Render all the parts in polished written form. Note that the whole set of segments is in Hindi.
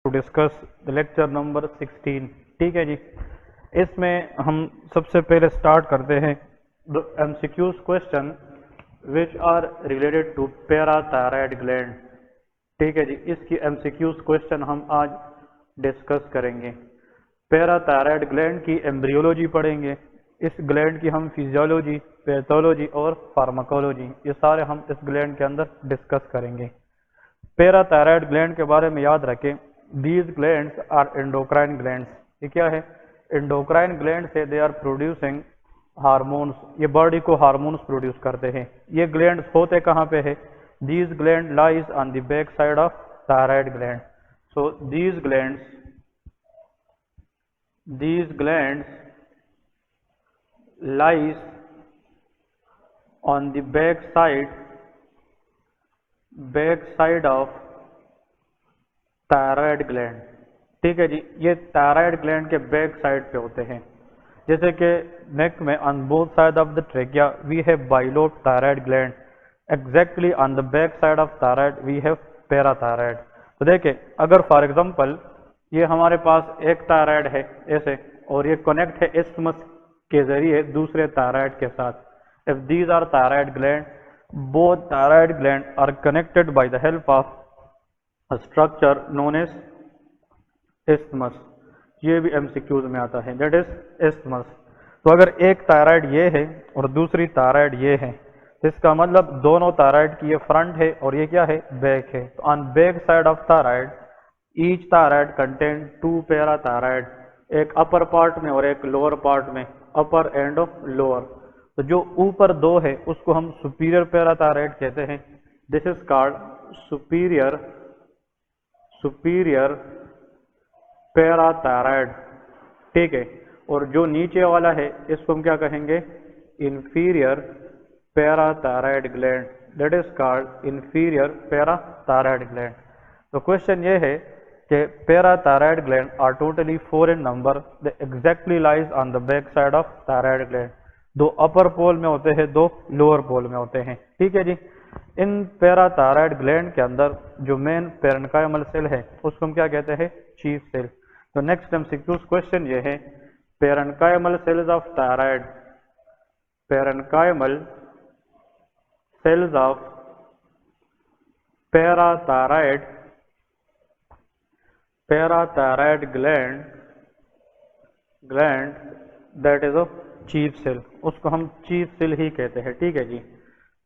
To discuss the lecture number 16। ठीक है जी। इसमें हम सबसे पहले स्टार्ट करते हैं the MCQs question which are related to parathyroid gland. ठीक है जी, इसकी एमसीक्यूज क्वेश्चन हम आज डिस्कस करेंगे। पैराथायरॉयड ग्लैंड की एम्ब्रियोलॉजी पढ़ेंगे, इस ग्लैंड की हम फिजियोलॉजी, पैथोलॉजी और फार्माकोलॉजी ये सारे हम इस ग्लैंड के अंदर डिस्कस करेंगे। पैराथायरॉयड ग्लैंड के बारे में याद रखें, these glands are endocrine glands. ये क्या है? एंडोक्राइन ग्लैंड से दे आर प्रोड्यूसिंग हार्मोन्स, ये बॉडी को हार्मोन्स प्रोड्यूस करते हैं। ये ग्लैंड्स होते कहाँ पे है? These gland lies on the back side of thyroid gland. So these glands lies on the back side of thyroid gland. ठीक है जी, ये थायराइड ग्लैंड के बैक साइड पे होते हैं। जैसे कि नेक में on both side of the trachea we have bilobe thyroid gland, exactly on the back side of thyroid we have parathyroid. तो देखिए, अगर फॉर एग्जांपल ये हमारे पास एक थायराइड है ऐसे, और ये कनेक्ट है इस्थमस के जरिए दूसरे थायराइड के साथ। If these are thyroid gland, both thyroid gland are connected by the help of structure known as isthmus. ये भी एमसीक्यूज में आता है, दैट इज इस्थमस। तो अगर एक थायराइड ये है और दूसरी थायराइड ये है, तो इसका मतलब दोनों थायराइड की ये फ्रंट है और ये क्या है? बैक है। तो on back side of thyroid each thyroid contain two parathyroid, एक अपर पार्ट में और एक लोअर पार्ट में, अपर एंड लोअर। तो जो ऊपर दो है उसको हम सुपीरियर पैराथायराइड कहते हैं। This is called superior parathyroid. ठीक है, और जो नीचे वाला है इसको हम क्या कहेंगे? Inferior parathyroid gland, that is called inferior parathyroid gland. तो क्वेश्चन ये है कि parathyroid gland are totally 4 in number, they exactly lies on the back side of thyroid gland. दो अपर पोल में होते हैं, दो लोअर पोल में होते हैं। ठीक है जी। इन पैराथायराइड ग्लैंड के अंदर जो मेन पेरेन्काइमल सेल है उसको हम क्या कहते हैं? Chief cell. तो नेक्स्ट एमसीक्यू क्वेश्चन ये है, parenchymal cells of thyroid, parenchymal cells of parathyroid gland that is a chief cell, उसको हम चीफ सेल ही कहते हैं। ठीक है जी।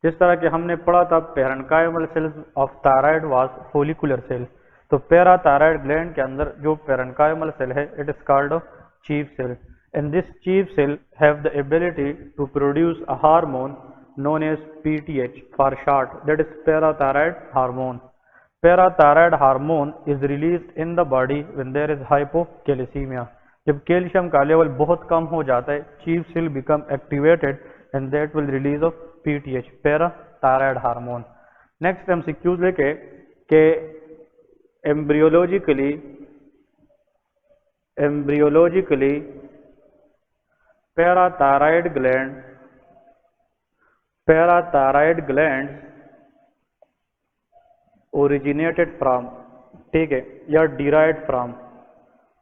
जिस तरह के हमने पढ़ा था parenchymal cells of thyroid was follicular cell, तो पैराथायराइड ग्लैंड के अंदर जो पेरेन्काइमल सेल है it is called a chief cell, and this chief cell have the ability to produce a hormone known as PTH for short, that is parathyroid hormone. Parathyroid hormone is released in the body when there is hypocalcemia. जब कैल्शियम का लेवल बहुत कम हो जाता है, chief cell become activated and that will release of PTH, parathyroid hormone. Next MCQs लेके के embryologically parathyroid gland originated from, ठीक है, या derived from,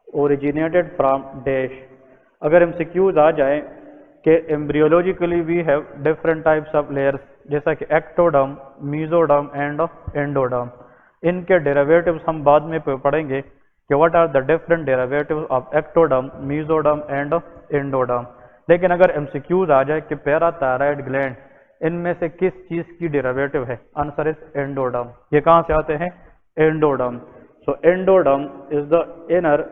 originated from dash. अगर एमसीक्यूज आ जाए कि embryologically we have different types of layers, जैसा कि एक्टोडर्म, मीजोडर्म एंड एंडोडर्म। इनके डेरिवेटिव्स हम बाद में पढ़ेंगे कि what are the different derivatives of ectoderm, mesoderm and endoderm. लेकिन अगर एमसीक्यूज आ जाए कि पैराथायराइड ग्लैंड इनमें से किस चीज की डेरिवेटिव है, आंसर इज एंडोडर्म। ये कहां से आते हैं? Endoderm. So endoderm is the inner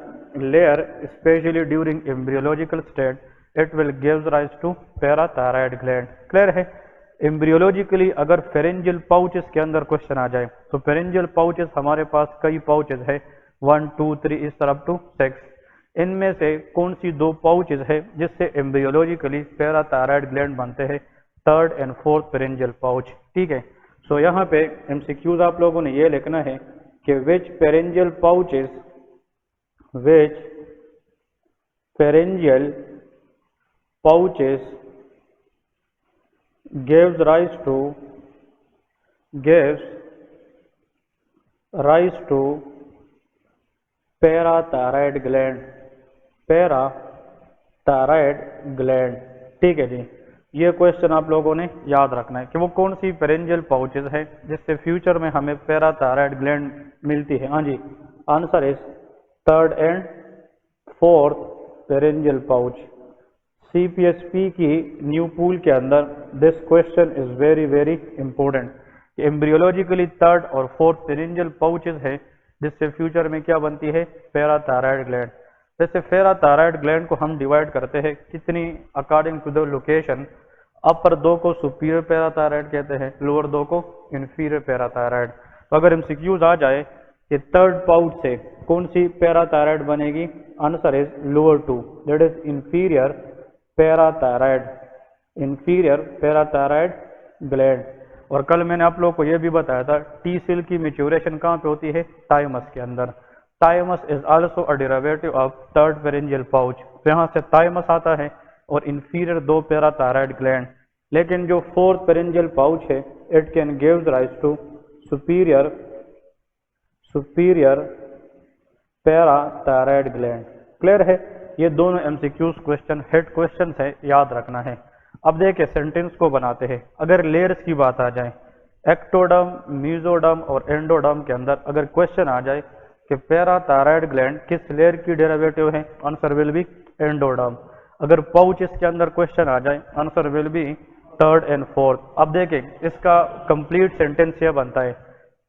layer, specially during embryological state it will gives rise to parathyroid gland. Clear है? एम्ब्रियोलॉजिकली अगर फेरेंजियल पाउचेस के अंदर क्वेश्चन आ जाए, तो फेरेंजियल पाउचेस हमारे पास कई पाउचेस है, 1 2 3 इस तरफ टू 6। इनमें से कौन सी दो पाउचेस है जिससे एम्ब्रियोलॉजिकली पैराथायराइड ग्लैंड बनते हैं? Third and fourth pharyngeal pouch. ठीक है। सो यहाँ पे एमसीक्यूज आप लोगों ने ये लिखना है कि which pharyngeal pouches gives rise to parathyroid gland, parathyroid gland. ठीक है जी, ये क्वेश्चन आप लोगों ने याद रखना है कि वो कौन सी पेरेंजियल पाउचेज है जिससे फ्यूचर में हमें पैराथायराइड ग्लैंड मिलती है। हाँ जी, answer is third and fourth pharyngeal pouch. CPSP की न्यू पूल के अंदर this question is very very important. Embryologically third और फोर्थ पेरेंजियल पाउचेज है जिससे फ्यूचर में क्या बनती है, पैराथायराइड ग्लैंड। जैसे पैराथायराइड ग्लैंड को हम डिवाइड करते हैं कितनी, according to the location. Upper दो को सुपीरियर पैराथायराइड कहते हैं, लोअर दो को इंफीरियर पैराथायराइड। तो अगर एमसीक्यूज आ जाए कि थर्ड पाउच से कौन सी पैराथायराइड बनेगी, answer is lower two, that is inferior parathyroid, inferior parathyroid gland. और कल मैंने आप लोगों को यह भी बताया था टी सेल की मेच्योरेशन कहाँ पे होती है, थाइमस के अंदर। Thymus is also a derivative of third pharyngeal pouch. यहाँ से थाइमस आता है और इंफीरियर दो पैराथायराइड ग्लैंड। लेकिन जो फोर्थ पेरेंजियल पाउच है it can gives rise to superior parathyroid gland. Clear है, ये दोनों एमसीक्यूज क्वेश्चन हेड क्वेश्चन है, याद रखना है। अब देखिए सेंटेंस को बनाते हैं। अगर लेयर्स की बात आ जाए, एक्टोडर्म, मीजोडर्म और एंडोडर्म के अंदर अगर क्वेश्चन आ जाए कि पैराथायराइड ग्लैंड किस लेयर की डेरिवेटिव है, आंसर विल बी एंडोडर्म। अगर पाउच इसके अंदर क्वेश्चन आ जाए, answer will be third and fourth. अब देखें इसका कंप्लीट सेंटेंस यह बनता है,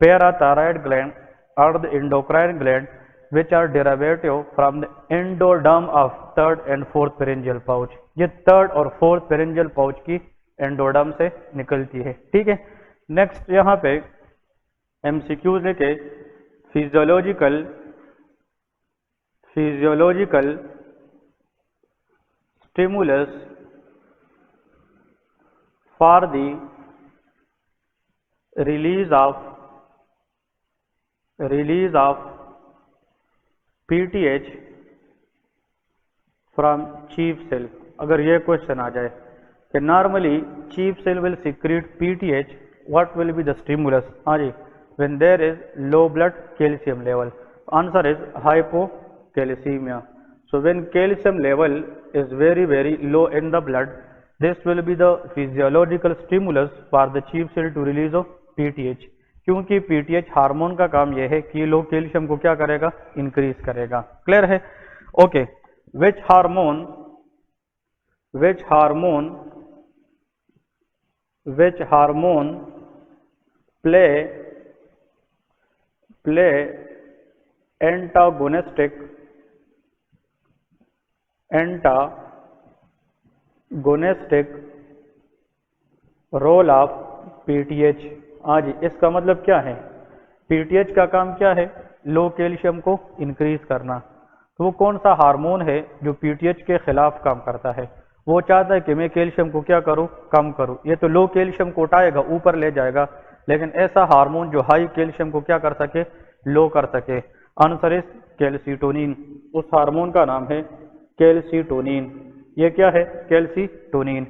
parathyroid gland are the endocrine gland which are derivative from the endoderm of third and fourth pharyngeal pouch। ये थर्ड और फोर्थ पेरेंजियल पाउच की एंडोडर्म से निकलती है। ठीक है, नेक्स्ट यहाँ पे एमसीक्यूज लेके physiological stimulus for the release of PTH from chief cell. अगर ये क्वेश्चन आ जाए कि normally chief cell will secrete PTH, what will be the stimulus. हाँ जी, when there is low blood calcium level, answer is hypocalcaemia. So when calcium level is very very low in the blood, this will be the physiological stimulus for the chief cell to release of PTH. क्योंकि पीटीएच हार्मोन का काम यह है कि लो कैल्शियम को क्या करेगा, इंक्रीज करेगा। क्लियर है, okay. Which hormone play antagonistic role of PTH. हाँ जी, इसका मतलब क्या है, पीटीएच का काम क्या है, लो कैल्शियम को इंक्रीज करना। तो वो कौन सा हार्मोन है जो पीटीएच के खिलाफ काम करता है, वो चाहता है कि मैं कैल्शियम को क्या करूं, कम करूं। ये तो लो कैल्शियम को उठाएगा, ऊपर ले जाएगा, लेकिन ऐसा हार्मोन जो हाई कैल्शियम को क्या कर सके, लो कर सके। Answer is calcitonin. उस हार्मोन का नाम है कैल्सीटोनिन। ये क्या है, calcitonin.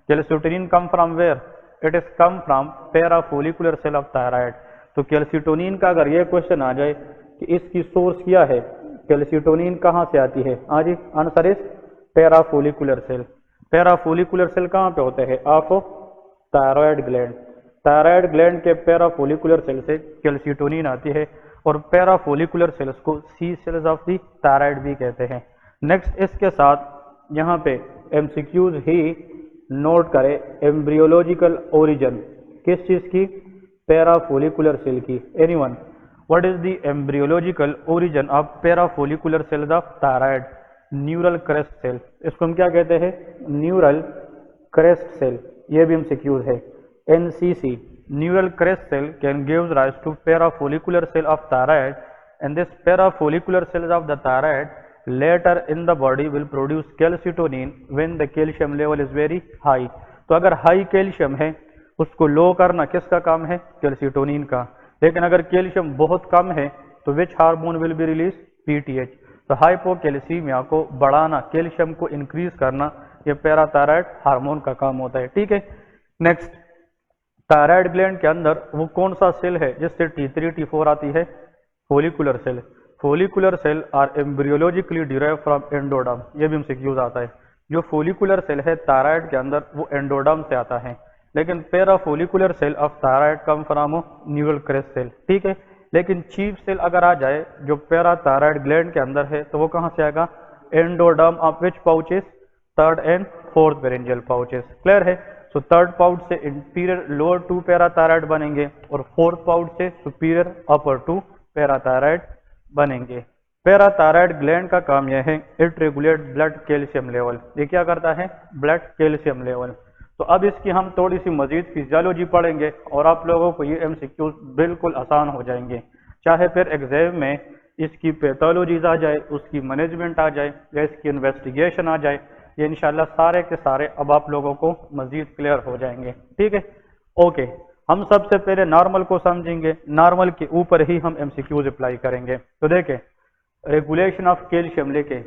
Calcitonin come from where, it is come from parafollicular cell of thyroid. तो कैल्सीटोनिन का अगर ये क्वेश्चन आ जाए कि इसकी सोर्स क्या है, कैल्सीटोनिन कहाँ से आती है, हाँ जी, answer is parafollicular cell. Parafollicular cell कहाँ पे होते हैं, of thyroid gland. Thyroid gland के पैराफोलिकुलर सेल से कैल्सीटोनिन आती है और पैराफोलिकुलर सेल्स को C cells of the thyroid भी कहते हैं। नेक्स्ट इसके साथ यहाँ पे एमसीक्यूज ही नोट करें, एम्ब्रियोलॉजिकल ओरिजिन किस चीज की, पैराफोलिकुलर सेल की। Anyone, what is the embryological origin of parafollicular cells of thyroid, neural crest cell. इसको हम क्या कहते हैं, न्यूरल क्रेस्ट सेल। ये भी एमसीक्यूज है, NCC, neural crest cell can gives rise to parafollicular cell of thyroid and this parafollicular cells of the thyroid later in the body will produce calcitonin when the calcium level is very high। तो अगर हाई कैल्शियम है उसको लो करना किसका काम है, कैल्सीटोनिन का। लेकिन अगर कैल्शियम बहुत कम है तो which hormone will be release, PTH. तो हाइपोकैल्सीमिया को बढ़ाना, कैल्शियम को इंक्रीज करना, ये पैराथायराइड हार्मोन का काम होता है। ठीक है, नेक्स्ट थायराइड ग्लैंड के अंदर वो कौन सा सेल है जिससे T3 T4 आती है, follicular cell. Follicular cell are embryologically derive from endoderm, ये भी हमसे क्यूज आता है। जो फोलिकुलर सेल है थायराइड के अंदर वो एंडोडर्म से आता है, लेकिन parafollicular cell of thyroid come from neural crest cell, ठीक है। लेकिन चीफ सेल अगर आ जाए जो पैराथायराइड ग्लैंड के अंदर है तो वो कहाँ से आएगा, endoderm of which pouches, third and fourth pharyngeal pouches, clear है। सो थर्ड पाउच से इंटीरियर लोअर टू पैराथायराइड बनेंगे और फोर्थ पाउच से सुपीरियर अपर टू पैराथायराइड बनेंगे। पैराथायराइड ग्लैंड का काम यह है, it regulate blood calcium level, ये क्या करता है, ब्लड कैल्शियम लेवल। तो अब इसकी हम थोड़ी सी मजीद फिजियोलॉजी पढ़ेंगे और आप लोगों को ये एमसीक्यू बिल्कुल आसान हो जाएंगे, चाहे फिर एग्जाम में इसकी पैथोलॉजीज आ जाए, उसकी मैनेजमेंट आ जाए या इसकी इन्वेस्टिगेशन आ जाए, ये इंशाल्लाह सारे के सारे अब आप लोगों को मजीद क्लियर हो जाएंगे, ठीक है। ओके, हम सबसे पहले नॉर्मल को समझेंगे, नॉर्मल के ऊपर ही हम एमसीक्यूज अप्लाई करेंगे। तो देखें, रेगुलेशन ऑफ कैल्शियम लेके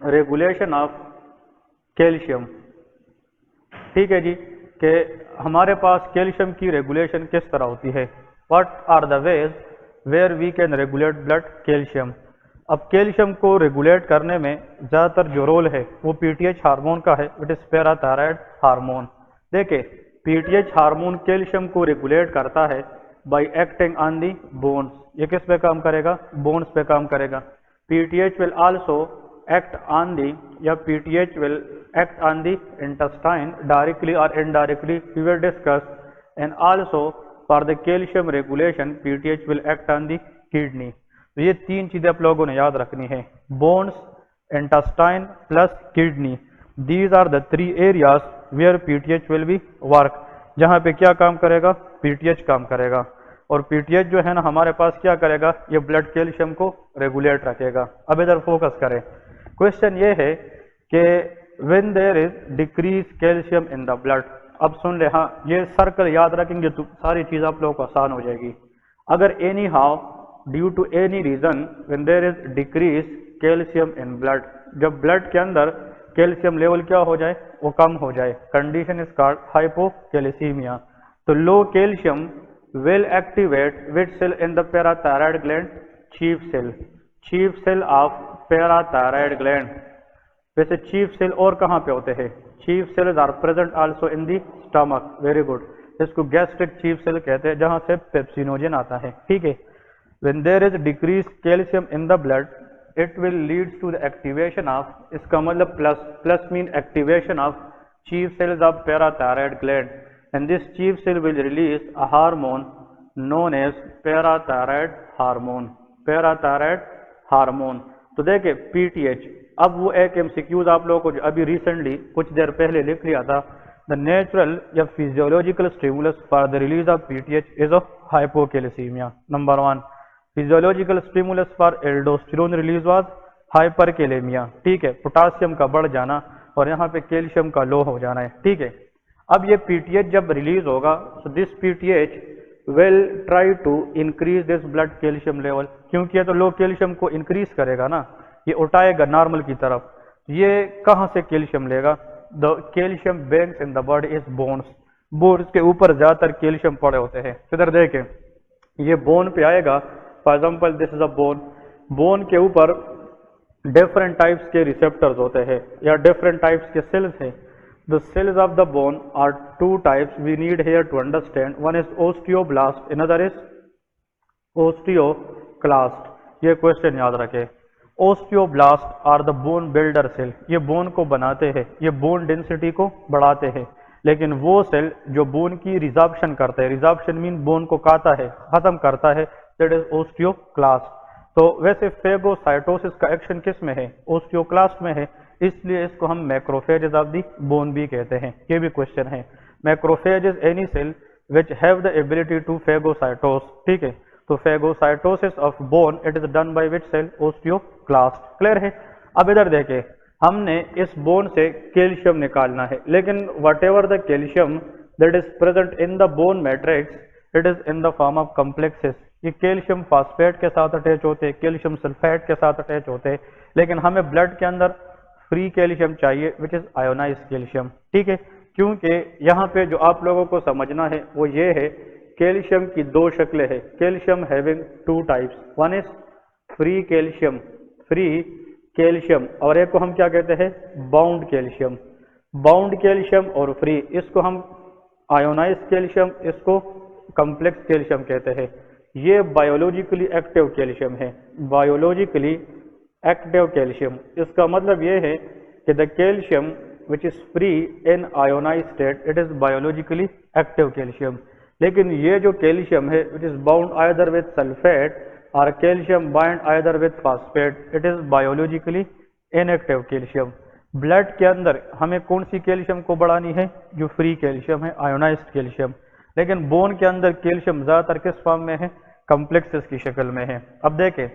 रेगुलेशन ऑफ कैल्शियम, ठीक है जी, कि हमारे पास कैल्शियम की रेगुलेशन किस तरह होती है, what are the ways where we can regulate blood calcium. अब कैल्शियम को रेगुलेट करने में ज़्यादातर जो रोल है वो पीटीएच हार्मोन का है, विट इज पैराथायराइड हार्मोन। देखिए, पीटीएच हार्मोन कैल्शियम को रेगुलेट करता है bye acting on the bones, ये किस पे काम करेगा, बोन्स पे काम करेगा। PTH will also act on the या PTH will act on the intestine directly or indirectly, we will discuss, and also for the calcium regulation PTH will act on the kidney। तो ये तीन चीजें आप लोगों ने याद रखनी है, bones, intestine plus kidney, these are the three areas where PTH will be work, जहां पे क्या काम करेगा, पीटीएच काम करेगा। और पीटीएच जो है ना हमारे पास क्या करेगा, ये ब्लड कैल्शियम को रेगुलेट रखेगा। अब इधर फोकस करें, क्वेश्चन ये है कि when there is decrease calcium in the blood. अब सुन ले, हाँ ये सर्कल याद रखेंगे तो सारी चीज आप लोगों को आसान हो जाएगी। अगर anyhow due to any reason when there is decrease calcium in blood, जब ब्लड के अंदर कैल्शियम लेवल क्या हो जाए, वो कम हो जाए, कंडीशन इज कॉल्ड हाइपोकैल्सीमिया। तो low calcium will activate which cell in the parathyroid gland, chief cell of parathyroid gland. वैसे चीफ सेल और कहाँ पे होते हैं, chief cells are present also in the stomach, very good, इसको गैस्ट्रिक चीफ सेल कहते हैं, जहां से पेप्सिनोजन आता है, ठीक है। When there is decrease calcium in the blood it will leads to the activation of, इसका मतलब plus mean activation of chief cells of parathyroid gland, and this chief cell will release a hormone known as parathyroid hormone. तो देखिए पीटीएच, अब वो एक एमसीक्यूज आप लोगों को अभी रिसेंटली कुछ देर पहले लिख लिया था, द नेचुरल या physiological stimulus for the release of PTH is of hypocalcaemia. Number 1, physiological stimulus for aldosterone release was hyperkalaemia, ठीक है, पोटासियम का बढ़ जाना और यहाँ पे कैल्शियम का लो हो जाना है, ठीक है। अब ये पीटीएच जब रिलीज होगा, so this PTH will try to increase this blood calcium level, क्योंकि ये तो लो कैल्शियम को इंक्रीज करेगा ना, ये उठाएगा नॉर्मल की तरफ। ये कहाँ से कैल्शियम लेगा, the calcium banks in the body is bones के ऊपर ज्यादातर कैल्शियम पड़े होते हैं। इधर देखें, ये बोन पे आएगा, for example this is a bone के ऊपर डिफरेंट टाइप्स के रिसेप्टर्स होते हैं या डिफरेंट टाइप्स के सेल्स हैं। The cells of the bone are two types we need here to understand. One is osteoblast, another is osteoclast. ये क्वेश्चन याद रखें। Osteoblast are the bone builder cell, ये बोन को बनाते हैं, ये बोन डेंसिटी को बढ़ाते हैं। लेकिन वो सेल जो बोन की रिजॉर्प्शन करते हैं, रिजॉर्प्शन मीन बोन को काटता है, खत्म करता है, दैट इज ओस्टियोक्लास्ट। तो वैसे फेगोसाइटोसिस का एक्शन किस में है, ओस्टियोक्लास्ट में है, इसलिए इसको हम मैक्रोफेजेस ऑफ दी बोन भी कहते हैं। ये भी क्वेश्चन है, macrophages any cell which have the ability to phagocytose, ठीक है। तो phagocytosis of bone it is done by which cell, osteoclast, clear है। अब इधर देखें, हमने इस बोन से कैल्शियम निकालना है, लेकिन what ever the calcium that is present in the bone matrix it is in the form of complexes. ये कैल्शियम फास्फेट के साथ अटैच होते हैं, कैल्शियम सल्फेट के साथ अटैच होते हैं, लेकिन हमें ब्लड के अंदर फ्री कैल्शियम चाहिए विच इज आयोनाइज कैल्शियम, ठीक है। क्योंकि यहाँ पे जो आप लोगों को समझना है वो ये है कैल्शियम की दो शक्लें हैं, calcium having two types, one is free calcium, और एक को हम क्या कहते हैं, बाउंड कैल्शियम। बाउंड कैल्शियम और फ्री, इसको हम आयोनाइज कैल्शियम, इसको कॉम्प्लेक्स कैल्शियम कहते हैं। ये बायोलॉजिकली एक्टिव कैल्शियम है, बायोलॉजिकली एक्टिव कैल्शियम। इसका मतलब ये है कि the calcium which is free in ionized state, it is biologically active calcium। लेकिन ये जो कैल्शियम है which is bound either with sulfate or calcium bind either with phosphate, it is biologically inactive calcium। Blood के अंदर हमें कौन सी कैल्शियम को बढ़ानी है, जो फ्री कैल्शियम है, आयोनाइज्ड कैल्शियम। लेकिन बोन के अंदर कैल्शियम ज्यादातर किस फॉर्म में है, कॉम्प्लेक्सेस की शक्ल में है। अब देखें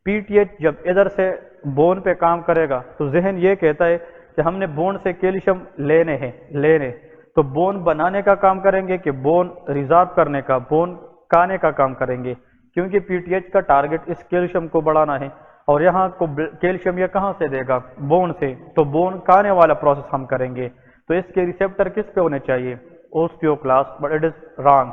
पीटीएच जब इधर से बोन पे काम करेगा तो जहन ये कहता है कि हमने बोन से कैल्शियम लेने, तो बोन बनाने का काम करेंगे कि बोन रिजॉर्व करने का, बोन काने का काम करेंगे, क्योंकि पीटीएच का टारगेट इस कैल्शियम को बढ़ाना है। और यहाँ को कैल्शियम ये कहाँ से देगा, बोन से, तो बोन काने वाला प्रोसेस हम करेंगे। तो इसके रिसेप्टर किस पे होने चाहिए, osteoclast, but it is wrong.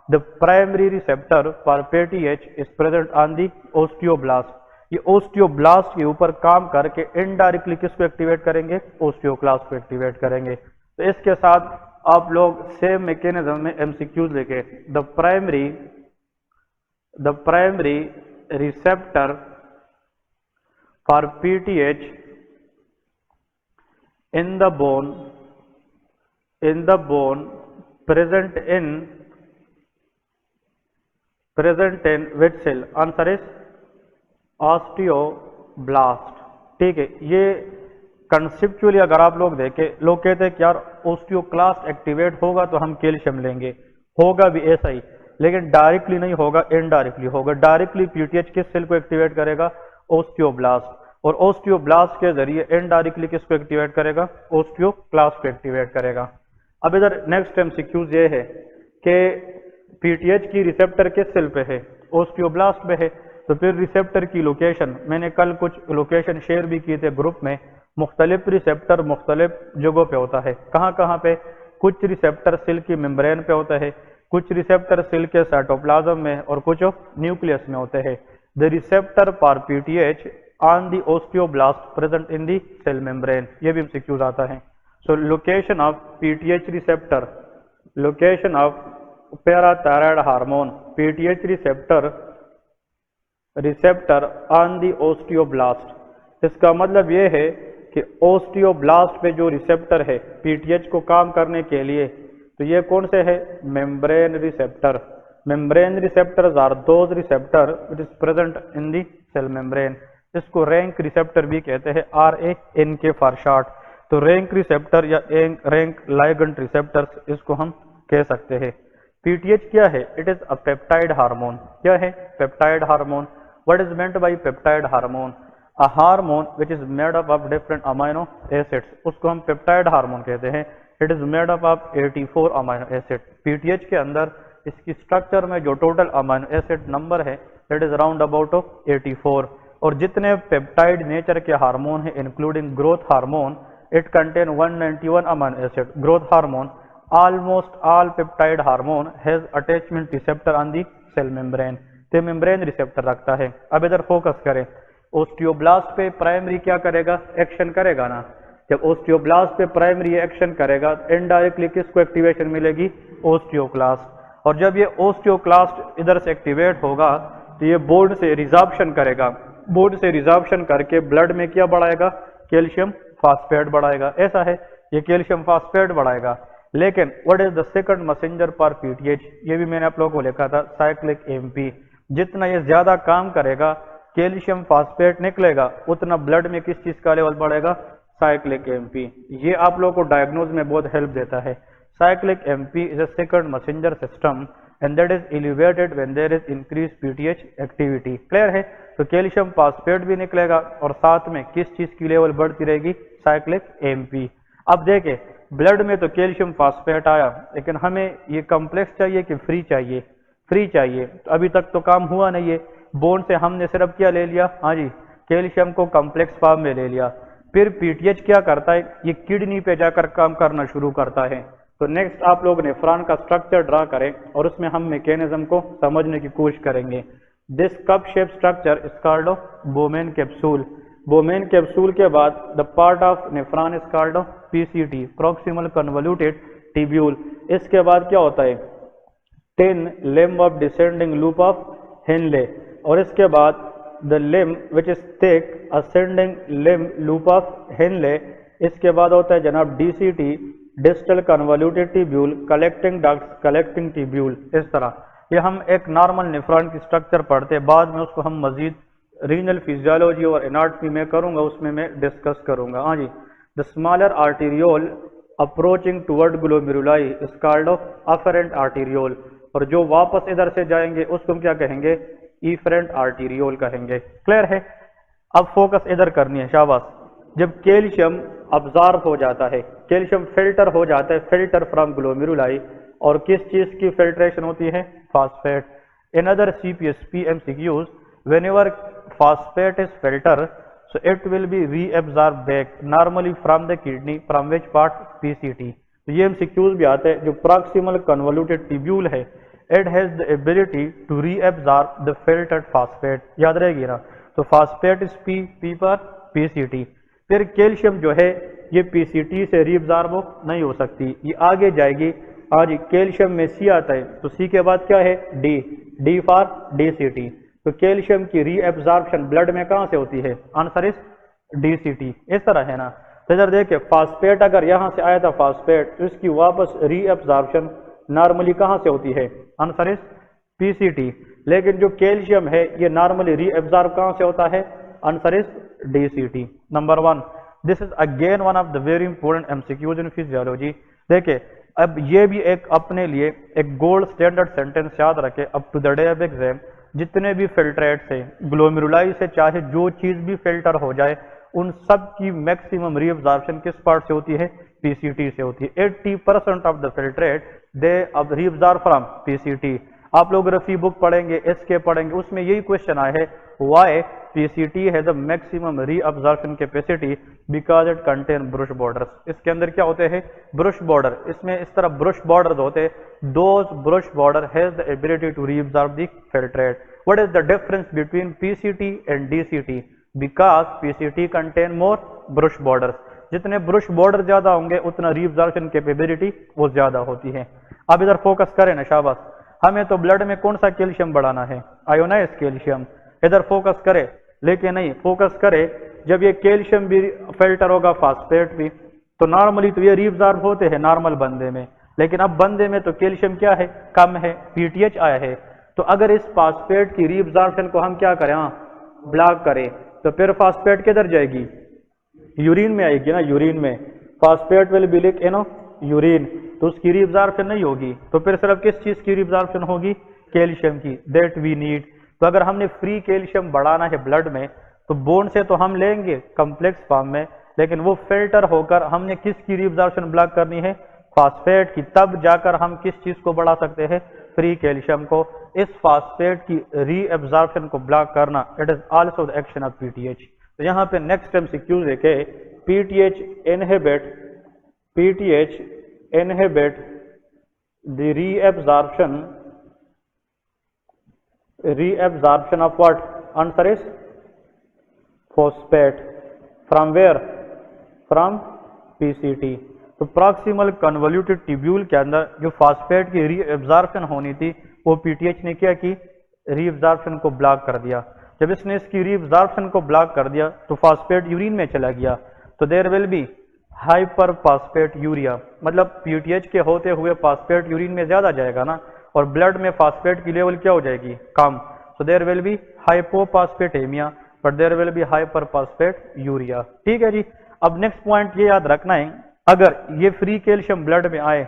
The primary receptor for PTH is present on the osteoblast. ये ओस्टियोब्लास्ट के ऊपर काम करके इनडायरेक्टली किसको एक्टिवेट करेंगे, ओस्टियोक्लास्ट को एक्टिवेट करेंगे। तो इसके साथ आप लोग सेम मैकेनिज्म में एमसीक्यूज लेके, the primary receptor for PTH in the bone present in which cell, answer is osteoblast. ठीक है, ये कंसेप्चुअली अगर आप लोग देखें, लोग कहते हैं कि यार ओस्टियोक्लास्ट एक्टिवेट होगा तो हम कैल्शियम लेंगे, होगा भी ऐसा ही, लेकिन डायरेक्टली नहीं होगा, इनडायरेक्टली होगा। डायरेक्टली पीटीएच किस सेल को एक्टिवेट करेगा, ओस्टियोब्लास्ट, और ओस्टियोब्लास्ट के जरिए इनडायरेक्टली किसको एक्टिवेट करेगा, ओस्टियोक्लास्ट को एक्टिवेट करेगा। अब इधर नेक्स्ट एमसीक्यूज ये है कि पीटीएच की रिसेप्टर किस सेल पे है, ओस्टियोब्लास्ट में है, तो फिर रिसेप्टर की लोकेशन, मैंने कल कुछ लोकेशन शेयर भी किए थे ग्रुप में। मुख्तलिफ रिसेप्टर मुख्तलिफ जगहों पे होता है, कहाँ कहाँ पे, कुछ रिसेप्टर सेल की मेम्ब्रेन पे होता है, कुछ रिसेप्टर सेल के साइटोप्लाज्म में, और कुछ न्यूक्लियस में होते हैं। The receptor for PTH on the osteoblast present in the cell membrane, ये भी एमसीक्यूज आता है। So location of PTH receptor, location of parathyroid hormone, PTH receptor on the osteoblast. इसका मतलब ये है कि ओस्टियोब्लास्ट पे जो रिसेप्टर है पीटीएच को काम करने के लिए, तो ये कौन से है, membrane receptor. Membrane receptors are those receptor which is present in the cell membrane. इसको रैंक रिसेप्टर भी कहते हैं, RANK के फॉर शॉर्ट। तो रैंक रिसेप्टर या रैंक लाइगेंड रिसेप्टर्स इसको हम कह सकते हैं। पीटीएच क्या है, it is a peptide hormone. क्या है, peptide hormone. What is meant by peptide hormone? A hormone which is made up of different amino acids, उसको हम पेप्टाइड हार्मोन कहते हैं। It is made up of 84 amino acid. पीटीएच के अंदर इसकी स्ट्रक्चर में जो टोटल अमीनो एसिड नंबर है that is around about 84। और जितने पेप्टाइड नेचर के हार्मोन है including growth hormone, it contain 191 amino acid. Growth hormone, almost all peptide hormone has attachment receptor on the cell membrane, ते मेम्ब्रेन रिसेप्टर रखता है। अब इधर फोकस करें, ओस्टियोब्लास्ट पे प्राइमरी क्या करेगा, एक्शन करेगा ना। जब ओस्टियोब्लास्ट पे प्राइमरी एक्शन करेगा, इनडायरेक्टली किसको एक्टिवेशन मिलेगी, ओस्टियोक्लास्ट। और जब ये ओस्टियोक्लास्ट इधर से एक्टिवेट होगा तो ये बोर्ड से रिजॉर्प्शन करेगा, बोर्ड से रिजॉर्प्शन करके ब्लड में क्या बढ़ाएगा, कैल्शियम फास्फेट बढ़ाएगा। ऐसा है, ये कैल्शियम फास्फेट बढ़ाएगा। लेकिन what is the second messenger for PTH, ये भी मैंने आप लोगों को लिखा था, साइक्लिक एमपी। जितना ये ज्यादा काम करेगा, कैल्शियम फास्फेट निकलेगा, उतना ब्लड में किस चीज का लेवल बढ़ेगा, साइक्लिक एमपी। ये आप लोगों को डायग्नोज में बहुत हेल्प देता है। Cyclic AMP is a second messenger system and that is elevated when there is increase PTH activity. Clear है, तो कैल्शियम फास्फेट भी निकलेगा और साथ में किस चीज की लेवल बढ़ती रहेगी, साइक्लिक एमपी। अब देखें, ब्लड में तो कैल्शियम फास्फेट आया, लेकिन हमें ये कॉम्प्लेक्स चाहिए कि फ्री चाहिए, फ्री चाहिए। तो अभी तक तो काम हुआ नहीं है, बोन से हमने सिर्फ क्या ले लिया, हाँ जी, कैल्शियम को कॉम्प्लेक्स फॉर्म में ले लिया। फिर पीटीएच क्या करता है, ये किडनी पे जाकर काम करना शुरू करता है। तो नेक्स्ट आप लोग नेफ्रॉन का स्ट्रक्चर ड्रा करें और उसमें हम मैकेनिज्म को समझने की कोशिश करेंगे। This cup shape structure is called Bowman capsule. Bowman capsule के बाद the part of nephron is called PCT, proximal convoluted tubule. इसके बाद क्या होता है, tin limb of descending loop of Henle, और इसके बाद the limb which is thick ascending limb loop of Henle. इसके बाद होता है जनाब DCT, distal convoluted tubule, collecting ducts, collecting tubule. इस तरह ये हम एक नॉर्मल नेफ्रॉन की स्ट्रक्चर पढ़ते हैं, बाद में उसको हम मजीद रीनल फिजियोलॉजी और एनाटॉमी में करूंगा, उसमें मैं डिस्कस करूंगा। हाँ जी, the smaller arteriole approaching toward glomeruli is called afferent arteriole, और जो वापस इधर से जाएंगे उसको हम क्या कहेंगे, इफरेंट आर्टीरियोल कहेंगे। क्लियर है? अब फोकस इधर करनी है, शाबाश। जब कैल्शियम अब्जॉर्ब हो जाता है, कैल्शियम फिल्टर हो जाता है, फिल्टर फ्रॉम ग्लोमेरुलाई, और किस चीज की फिल्ट्रेशन होती है, phosphate. In other CPSP MCQs, whenever phosphate is filtered, so it will be reabsorbed back normally from the kidney, from which part, PCT। तो ये MCQs भी आते हैं। जो proximal convoluted tubule है, it has the ability to reabsorb the filtered phosphate, याद रहेगी ना। तो phosphate is P पर PCT। फिर कैल्शियम जो है ये PCT से रीअब्जॉर्ब नहीं हो सकती, ये आगे जाएगी। आज कैल्शियम में C आता है, तो C के बाद क्या है, D फॉर DCT। तो कैल्शियम की रीअब्जॉर्प्शन ब्लड में कहां से होती है, आंसर इज DCT। इस तरह है ना। तो इधर देखिए, फास्फेट अगर यहां से आया था फास्फेट, तो इसकी वापस रीअब्जॉर्प्शन नॉर्मली कहां से होती है, आंसर इज PCT। लेकिन जो कैल्शियम है ये नॉर्मली रीअब्जॉर्ब कहां से होता है, answer is DCT। Number 1, this is again one of the very important MCQs in physiology. देखिए, अब ये भी एक अपने लिए एक गोल्ड स्टैंडर्ड सेंटेंस याद रखे, up to the day of exam, जितने भी फिल्ट्रेट्स हैं ग्लोमेरुलाई से, चाहे जो चीज भी फिल्टर हो जाए, उन सब की मैक्सिमम रीअब्जॉर्प्शन किस पार्ट से होती है, PCT से होती है। 80% ऑफ द फिल्ट्रेट दे अब रीअब्जॉर्ब फ्रॉम PCT। आप लोग रफी बुक पढ़ेंगे, SK पढ़ेंगे, उसमें यही क्वेश्चन आया है, व्हाई PCT है the maximum reabsorption capacity, because it contain brush borders. इसके अंदर क्या होते हैं, ब्रुश बॉर्डर। इसमें इस तरह ब्रुश बॉर्डर होते हैं, those brush border has the ability to reabsorb the filtrate. What is the difference between PCT and DCT, because PCT contain more brush borders. जितने ब्रुश बॉर्डर ज्यादा होंगे उतना रीअब्जॉर्प्शन कैपेबिलिटी वो ज्यादा होती है। अब इधर फोकस करें ना, शाबाश। हमें तो ब्लड में कौन सा कैल्शियम बढ़ाना है, आयोनाइज कैल्शियम। इधर फोकस करे, लेकिन नहीं फोकस करे, जब ये कैल्शियम भी फिल्टर होगा, फास्फेट भी, तो नॉर्मली तो ये रीअब्जॉर्ब होते हैं नॉर्मल बंदे में, लेकिन अब बंदे में तो कैल्शियम क्या है, कम है, PTH आया है। तो अगर इस फास्फेट की रीअब्जॉर्प्शन को हम क्या करें, ब्लॉक करें, तो फिर फास्फेट किधर जाएगी, यूरिन में आएगी ना। यूरिन में phosphate will be leak in urine, तो उसकी रीअब्जॉर्प्शन नहीं होगी। तो फिर सिर्फ किस चीज की रीअब्जॉर्प्शन होगी, कैल्शियम की, दैट वी नीड। तो अगर हमने फ्री कैल्शियम बढ़ाना है ब्लड में, तो बोन से तो हम लेंगे कम्प्लेक्स फॉर्म में, लेकिन वो फिल्टर होकर हमने किसकी रीअब्जॉर्प्शन ब्लॉक करनी है, फास्फेट की। तब जाकर हम किस चीज को बढ़ा सकते हैं, फ्री कैल्शियम को। इस फास्फेट की रीअब्जॉर्प्शन को ब्लॉक करना, it is also the action of PTH। तो यहाँ पे नेक्स्ट MCQ देखे, PTH inhibit the reabsorption of what, answer is phosphate, from where, from PCT। तो प्रॉक्सिमल कन्वोल्यूटेड ट्यूब्यूल के अंदर जो फास्फेट की रीअब्जॉर्प्शन होनी थी, वो PTH ने क्या की, रीअब्जॉर्प्शन को ब्लॉक कर दिया। जब इसने इसकी रीअब्जॉर्प्शन को ब्लॉक कर दिया, तो फास्फेट यूरिन में चला गया, तो there will be hyperphosphaturia, मतलब PTH के होते हुए फास्फेट यूरिन में ज्यादा जाएगा ना, और ब्लड में फास्फेट की लेवल क्या हो जाएगी, कम। So there will be hypophosphataemia, but there will be hyperphosphaturia. ठीक है जी। अब नेक्स्ट पॉइंट ये याद रखना है, अगर ये फ्री कैल्शियम ब्लड में आए,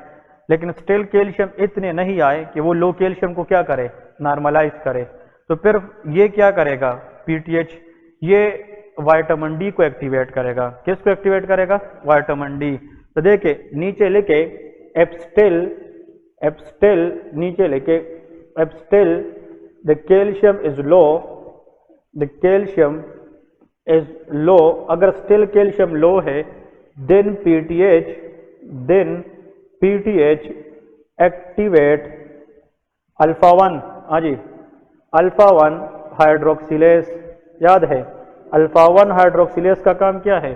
लेकिन स्टिल कैल्शियम इतने नहीं आए कि वो लो कैल्शियम को क्या करे, नॉर्मलाइज करे, तो फिर ये क्या करेगा, PTH, ये विटामिन D को एक्टिवेट करेगा। किसको एक्टिवेट करेगा, विटामिन D। तो देखिए नीचे लेके एप्स्टिल नीचे लेके एप्स्टिल, द कैल्शियम इज लो, अगर स्टिल कैल्शियम लो है, देन PTH एक्टिवेट अल्फा 1, हाँ जी, अल्फा 1 हाइड्रोक्सिलेस, याद है अल्फा 1 हाइड्रोक्सिलेस का काम क्या है?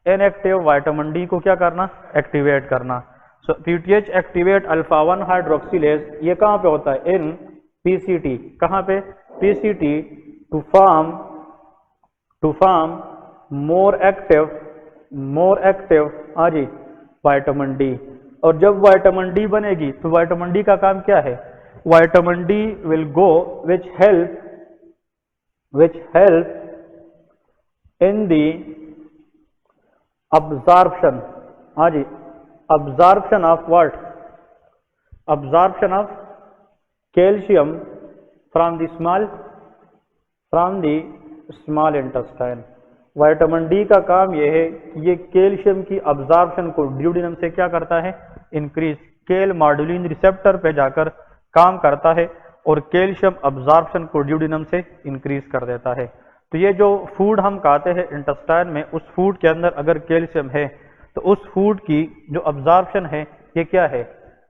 इनएक्टिव विटामिन डी को क्या करना? एक्टिवेट करना। So PTH activate alpha 1 hydroxylase, ये कहाँ पे होता है? इन पीसीटी, कहाँ पे? PCT to form more active, हाँ जी, विटामिन डी। और जब विटामिन डी बनेगी तो विटामिन डी का काम क्या है? Vitamin D will go which help in the absorption, हाँ जी, absorption of what? Absorption of calcium from the small intestine। Vitamin D का काम यह है कि ये कैल्शियम की अब्जॉर्प्शन को ड्यूडेनम से क्या करता है? इंक्रीज। केल मॉड्यूलिन रिसेप्टर पे जाकर काम करता है और कैल्शियम अब्जॉर्प्शन को ड्यूडेनम से इंक्रीज कर देता है। तो ये जो फूड हम खाते हैं इंटेस्टाइन में, उस फूड के अंदर अगर कैल्शियम है तो उस फूड की जो अब्जॉर्प्शन है ये क्या है?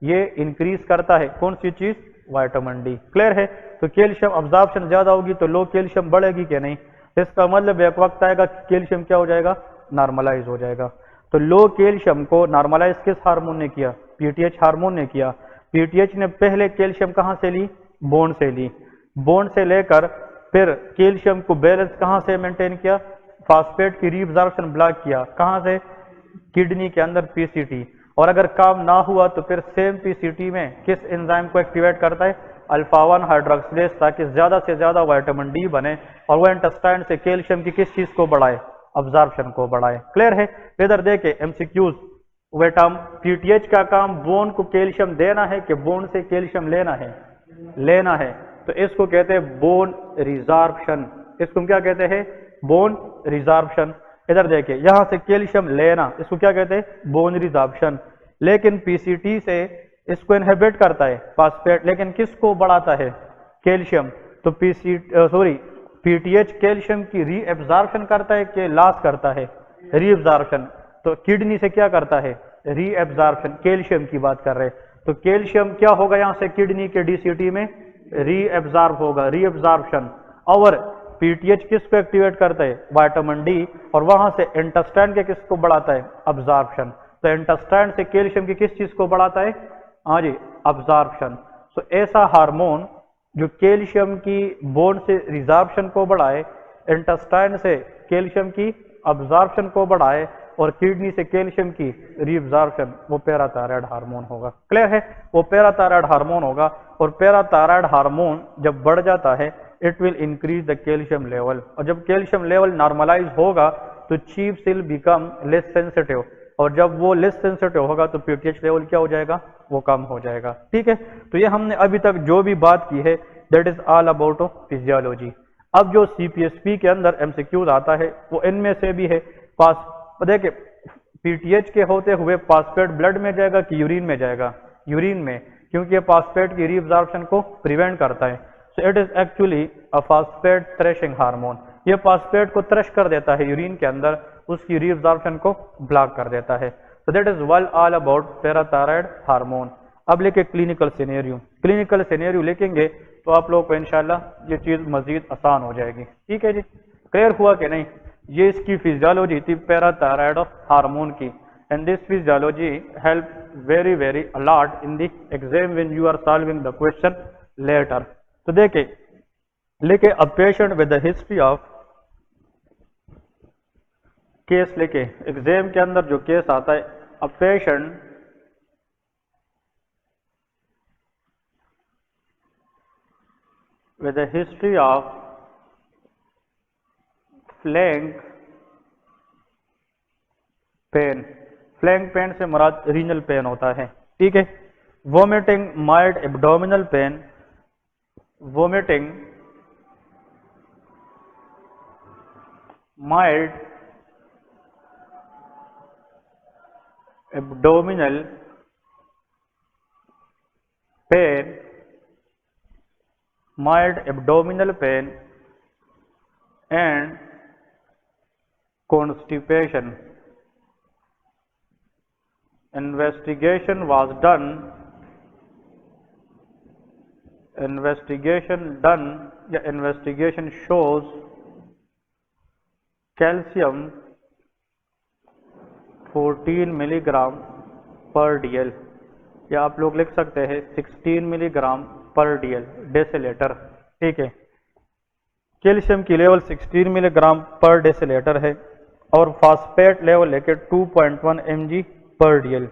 ये इंक्रीज करता है। कौन सी चीज? Vitamin D. क्लियर है? तो कैल्शियम अब्जॉर्प्शन ज्यादा होगी तो लो कैल्शियम बढ़ेगी कि नहीं? इसका मतलब एक वक्त आएगा कैल्शियम क्या हो जाएगा? नॉर्मलाइज हो जाएगा। तो लो कैल्शियम को नॉर्मलाइज किस हार्मोन ने किया? पीटीएच हार्मोन ने किया। पीटीएच ने पहले कैल्शियम कहाँ से ली? बोन से ली। बोन से लेकर फिर कैल्शियम को बैलेंस कहाँ से मेंटेन किया? फास्फेट की रीअब्जॉर्प्शन ब्लॉक किया। कहाँ से? किडनी के अंदर पीसीटी। और अगर काम ना हुआ तो फिर सेम पीसीटी में किस एंजाइम को एक्टिवेट करता है? अल्फा 1 हाइड्रोक्सिलेस, ताकि ज्यादा से ज्यादा विटामिन डी बने और वो इंटेस्टाइन से कैल्शियम की किस चीज को बढ़ाए? अब्जॉर्प्शन को बढ़ाए। क्लियर है? इधर देखे एमसीक्यूज, वेटम पीटीएच का काम बोन को कैल्शियम देना है कि बोन से कैल्शियम लेना है। तो इसको कहते हैं बोन रिजॉर्प्शन। इसको क्या कहते हैं? Bone resorption. इधर देखिए, यहां से कैल्शियम लेना, इसको क्या कहते हैं? Bone resorption. लेकिन पीसीटी से इसको इनहिबिट करता है फास्फेट, लेकिन किसको बढ़ाता है? कैल्शियम। तो पीटीएच कैल्शियम की रीएब्जॉर्प्शन करता है कि लॉस करता है? रीएब्जॉर्प्शन। तो किडनी से क्या करता है? रीएब्जॉर्प्शन। कैल्शियम की बात कर रहे हैं तो कैल्शियम क्या होगा यहां से? किडनी के डीसीटी में रीएब्जॉर्ब होगा, रीएब्जॉर्प्शन। और पीटीएच किसको एक्टिवेट करता है? Vitamin D. और वहां से इंटेस्टाइन के किसको बढ़ाता है? अब्जॉर्प्शन। तो इंटेस्टाइन से कैल्शियम की किस चीज को बढ़ाता है? हाँ जी, अब्जॉर्प्शन। सो ऐसा हार्मोन जो कैल्शियम की बोन से रिजॉर्प्शन को बढ़ाए, इंटेस्टाइन से कैल्शियम की अब्जॉर्प्शन को बढ़ाए और किडनी से कैल्शियम की रीअब्जॉर्प्शन, वो पैराथायराइड हार्मोन होगा। क्लियर है? वो पैराथायराइड हार्मोन होगा। और पैराथायराइड हार्मोन जब बढ़ जाता है it will increase the calcium level. और जब कैल्शियम लेवल नॉर्मलाइज होगा तो chief cell become less sensitive. और जब वो लेस सेंसिटिव होगा तो पीटीएच लेवल क्या हो जाएगा? वो कम हो जाएगा। ठीक है? तो ये हमने अभी तक जो भी बात की है that is all about physiology. अब जो सीपीएसपी के अंदर एमसीक्यूज आता है वो इनमें से भी है। देखिए, पीटीएच के होते हुए फास्फेट ब्लड में जाएगा कि यूरिन में जाएगा? यूरिन में, क्योंकि ये फास्फेट की रीअब्जॉर्प्शन को प्रिवेंट करता है। So it is actually a phosphate threshing hormone. ये फास्फेट को थ्रेश कर देता है यूरिन के अंदर, उसकी रीअब्जॉर्प्शन को ब्लॉक कर देता है। So that is all about parathyroid hormone. अब लेके क्लिनिकल सिनेरियो लिखेंगे तो आप लोगों को इंशाल्लाह ये चीज मजीद आसान हो जाएगी। ठीक है जी? क्लियर हुआ कि नहीं? ये इसकी फिजियोलॉजी थी पैराथायराइड हार्मोन की। And this physiology help very a lot in the exam when you are solving the question later. तो देखिए, लेके a patient with the history of case, लेके एग्जाम के अंदर जो केस आता है, a patient with a history of flank pain से मुराद रीनल पेन होता है। ठीक है? Vomiting mild abdominal pain, vomiting mild abdominal pain, mild abdominal pain and constipation, investigation was done या investigation shows calcium 14 milligram per DL, या आप लोग लिख सकते हैं 16 मिलीग्राम पर डीएल डेसीलीटर। ठीक है, कैल्शियम की लेवल 16 मिलीग्राम पर डेसीलीटर है और फास्फेट लेवल लेके 2.1 mg पर DL.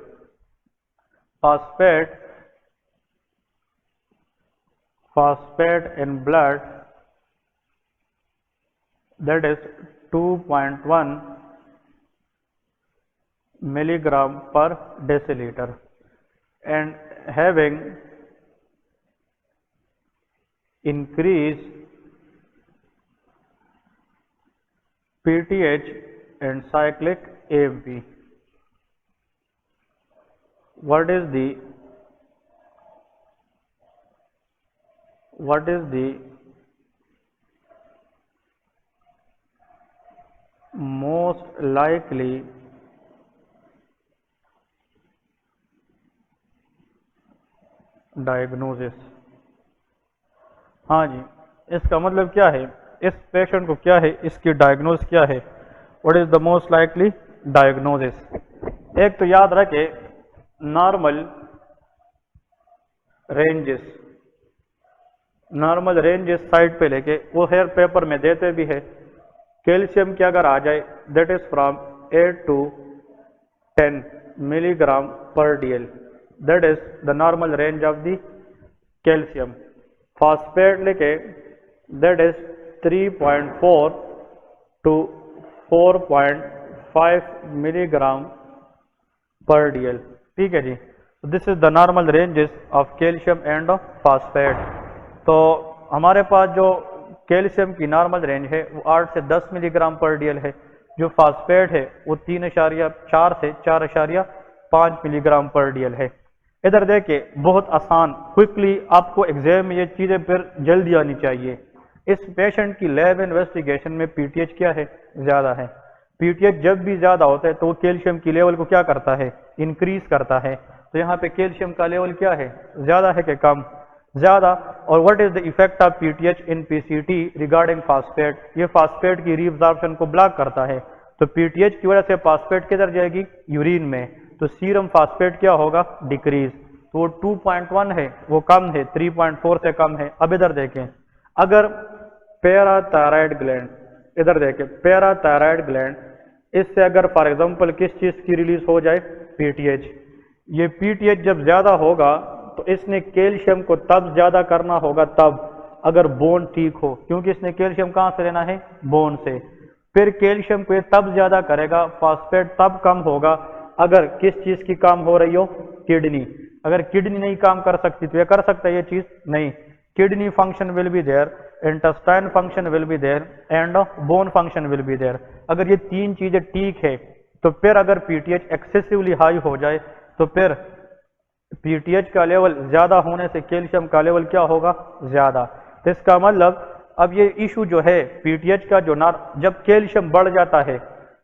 Phosphate in blood that is 2.1 milligram per deciliter and having increased PTH and cyclic AMP. What is the most likely diagnosis? हाँ जी, इसका मतलब क्या है, इस पेशेंट को क्या है, इसकी डायग्नोसिस क्या है? What is the most likely diagnosis? एक तो याद रखे नॉर्मल रेंजेस साइड पे लेके वो हेयर पेपर में देते भी है। कैल्शियम की अगर आ जाए that is from 8 to 10 milligram per dL, that is the normal range of the calcium. Phosphate लेके that is 3.4 to 4.5 milligram per dL. ठीक है जी, this is the normal ranges of calcium and phosphate. तो हमारे पास जो कैल्शियम की नॉर्मल रेंज है वो 8 से 10 मिलीग्राम पर डीएल है, जो फास्फेट है वो 3.4 से 4.5 मिलीग्राम पर डीएल है। इधर देखिए बहुत आसान, क्विकली आपको एग्जाम में ये चीज़ें फिर जल्दी आनी चाहिए। इस पेशेंट की लैब इन्वेस्टिगेशन में पीटीएच क्या है, ज़्यादा है। पीटीएच जब भी ज़्यादा होता है तो वो कैल्शियम की लेवल को क्या करता है, इंक्रीज करता है। तो यहाँ पे कैल्शियम का लेवल क्या है, ज़्यादा है कि कम, ज़्यादा। और what is the effect of PTH in PCT regarding phosphate? ये फास्फेट की रीअब्जॉर्प्शन को ब्लॉक करता है। तो पीटीएच की वजह से फास्फेट किधर जाएगी, यूरिन में, तो सीरम फास्फेट क्या होगा, डिक्रीज। तो वो 2.1 है, वो कम है, 3.4 से कम है। अब इधर देखें, अगर पैराथायराइड ग्लैंड, इधर देखें पैराथायराइड ग्लैंड, इससे अगर फॉर एग्जांपल किस चीज़ की रिलीज हो जाए, पीटीएच। ये पीटीएच जब ज़्यादा होगा तो इसने कैल्शियम को तब ज़्यादा करना होगा तब अगर बोन ठीक हो, क्योंकि इसने कैल्शियम कहाँ से लेना है, बोन से। फिर कैल्शियम को ये तब ज़्यादा करेगा, फास्फेट तब कम होगा अगर किस चीज़ की काम हो रही हो, किडनी। अगर किडनी नहीं काम कर सकती तो ये कर सकता है ये चीज़, नहीं। Kidney function will be there, intestine function will be there and bone function will be there. अगर ये तीन चीज़ें ठीक है तो फिर अगर पीटीएच एक्सेसिवली हाई हो जाए तो फिर पीटीएच का लेवल ज़्यादा होने से कैल्शियम का लेवल क्या होगा, ज़्यादा। तो इसका मतलब अब ये इशू जो है पीटीएच का, जो जब कैल्शियम बढ़ जाता है,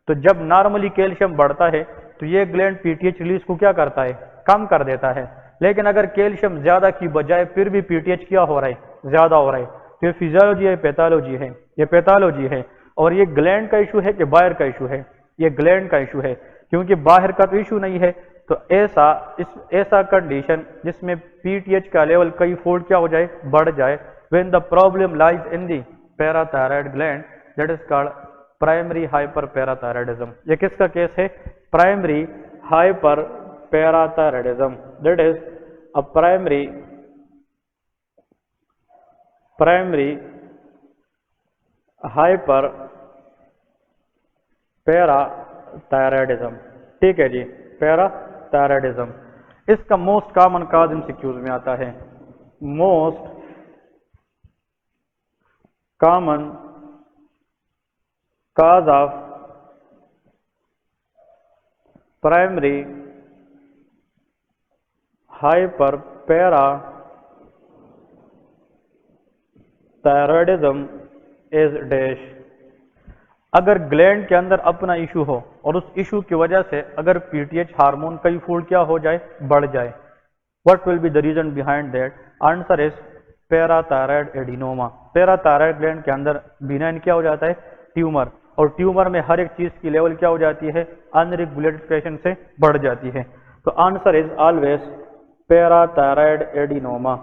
तो जब नॉर्मली कैल्शियम बढ़ता है तो ये ग्लैंड पीटीएच रिलीज को क्या करता है, कम कर देता है। लेकिन अगर कैल्शियम ज़्यादा की बजाय फिर भी पीटीएच क्या हो रहा है, ज़्यादा हो रहा है, तो ये फिजियोलॉजी है, पैथोलॉजी है, ये पैथोलॉजी है। और ये ग्लैंड का इशू है कि बाहर का इशू है, ये ग्लैंड का इशू है, क्योंकि बाहर का तो इशू नहीं है। तो ऐसा कंडीशन जिसमें पीटीएच का लेवल कई फोल्ड क्या हो जाए, बढ़ जाए, when the problem lies in the parathyroid gland, that is called primary hyper parathyroidism. ये किसका केस है, primary hyper parathyroidism, that is a primary hyper parathyroidism. ठीक है जी, पैराथायराइडिज्म। इसका मोस्ट कॉमन काज एमसीक्यूज में आता है, most common cause of primary hyper parathyroidism is dash. अगर ग्लैंड के अंदर अपना इशू हो और उस इशू की वजह से अगर पीटीएच हार्मोन कई फोल्ड क्या हो जाए, बढ़ जाए, what will be the reason behind that? Answer is parathyroid adenoma. Parathyroid gland के अंदर बिनाइन क्या हो जाता है, ट्यूमर, और ट्यूमर में हर एक चीज की लेवल क्या हो जाती है, अनरेगुलेटेड फैशन से बढ़ जाती है। तो answer is always parathyroid adenoma.